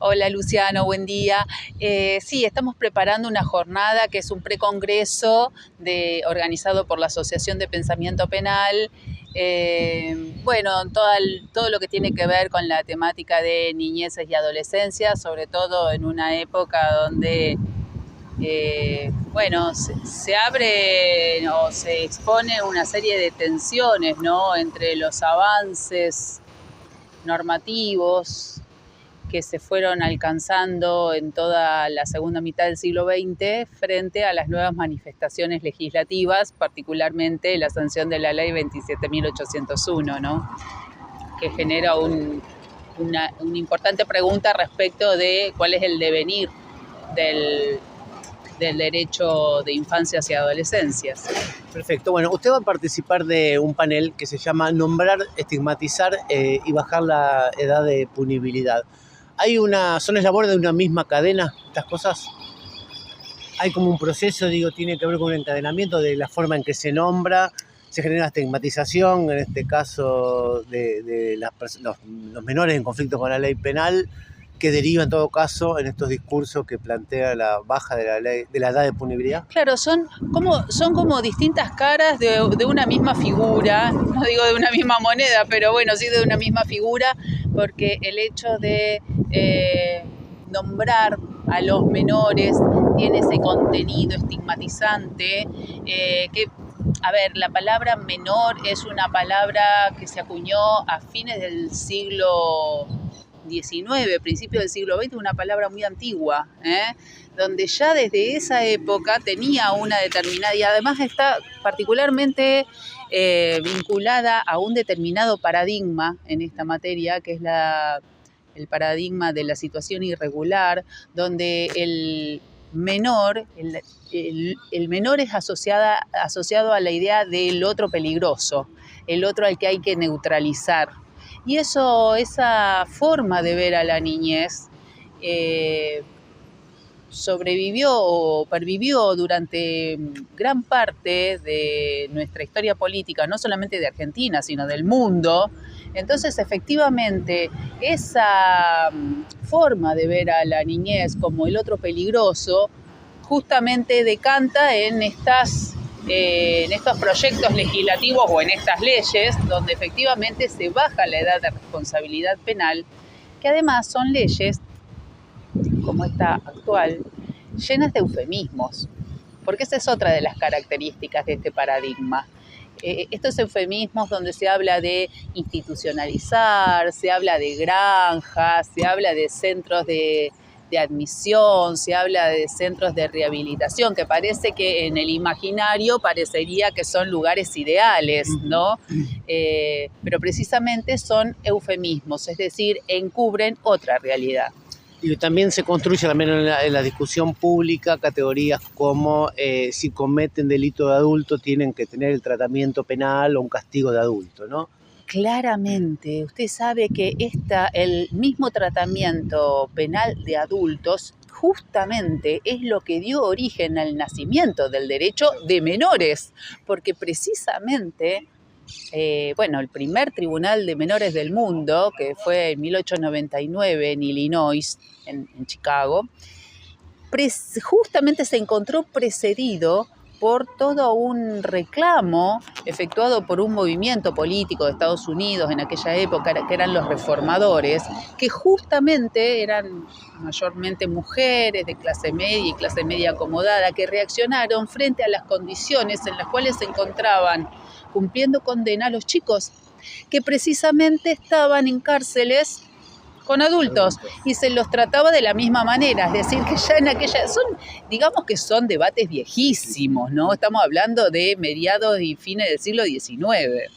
Hola Luciano, buen día. Sí, estamos preparando una jornada que es un precongreso organizado por la Asociación de Pensamiento Penal. Bueno, todo lo que tiene que ver con la temática de niñeces y adolescencia, sobre todo en una época donde bueno, se abre o se expone una serie de tensiones, ¿no?, entre los avances normativos que se fueron alcanzando en toda la segunda mitad del siglo XX frente a las nuevas manifestaciones legislativas, particularmente la sanción de la ley 27.801, ¿no?, que genera una importante pregunta respecto de cuál es el devenir del derecho de infancias y adolescencias. Perfecto. Bueno, usted va a participar de un panel que se llama Nombrar, Estigmatizar y Bajar la Edad de Punibilidad. ¿Son eslabones de una misma cadena estas cosas? Hay como un proceso, tiene que ver con un encadenamiento de la forma en que se nombra, se genera estigmatización, en este caso de los menores en conflicto con la ley penal, que deriva en todo caso en estos discursos que plantea la baja de la edad de punibilidad. Claro, son como distintas caras de una misma figura, no digo de una misma moneda, pero bueno, sí de una misma figura, porque el hecho de nombrar a los menores tiene ese contenido estigmatizante que, a ver, la palabra menor es una palabra que se acuñó a fines del siglo XIX, principios del siglo XX, una palabra muy antigua, donde ya desde esa época tenía una determinada, y además está particularmente vinculada a un determinado paradigma en esta materia, que es el paradigma de la situación irregular, donde el menor es asociado a la idea del otro peligroso, el otro al que hay que neutralizar. Y esa forma de ver a la niñez sobrevivió o pervivió durante gran parte de nuestra historia política, no solamente de Argentina, sino del mundo. Entonces, efectivamente, esa forma de ver a la niñez como el otro peligroso justamente decanta en estos proyectos legislativos o en estas leyes donde efectivamente se baja la edad de responsabilidad penal, que además son leyes, como esta actual, llenas de eufemismos, porque esa es otra de las características de este paradigma. Estos eufemismos donde se habla de institucionalizar, se habla de granjas, se habla de centros de admisión, se habla de centros de rehabilitación, que parece que en el imaginario parecería que son lugares ideales, ¿no? Pero precisamente son eufemismos, es decir, encubren otra realidad. Y también se construye en la discusión pública categorías como si cometen delito de adulto tienen que tener el tratamiento penal o un castigo de adulto, ¿no? Claramente, usted sabe que el mismo tratamiento penal de adultos justamente es lo que dio origen al nacimiento del derecho de menores, porque precisamente, el primer tribunal de menores del mundo, que fue en 1899 en Illinois, en Chicago, justamente se encontró precedido por todo un reclamo efectuado por un movimiento político de Estados Unidos en aquella época, que eran los reformadores, que justamente eran mayormente mujeres de clase media y clase media acomodada, que reaccionaron frente a las condiciones en las cuales se encontraban cumpliendo condena los chicos, que precisamente estaban en cárceles con adultos, y se los trataba de la misma manera, es decir, que ya en digamos que son debates viejísimos, ¿no? Estamos hablando de mediados y fines del siglo XIX.